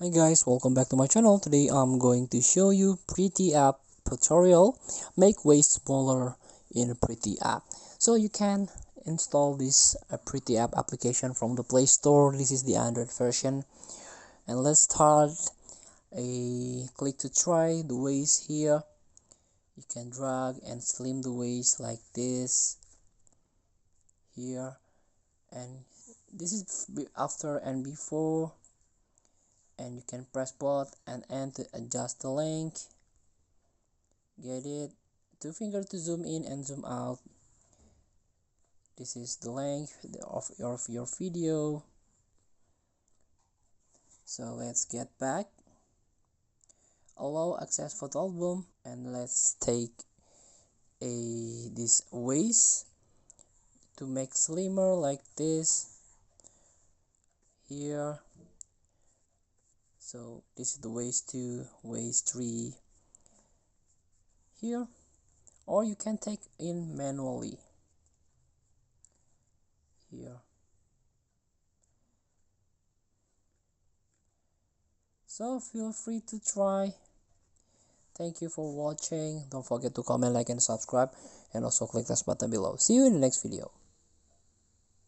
Hi guys, welcome back to my channel. Today I'm going to show you Pretty App tutorial. Make waist smaller in Pretty App. So you can install this Pretty App application from the Play Store. This is the Android version. And let's start. Click to try the waist here. You can drag and slim the waist like this here. And this is after and before. And you can press both and end to adjust the length. Get it? Two finger to zoom in and zoom out. This is the length of your video. So let's get back. Allow access photo album, and let's take this waist to make slimmer like this here. So this is the waist 2, waist 3 here, or you can take in manually here. So feel free to try. Thank you for watching. Don't forget to comment, like, and subscribe, and also click this button below. See you in the next video.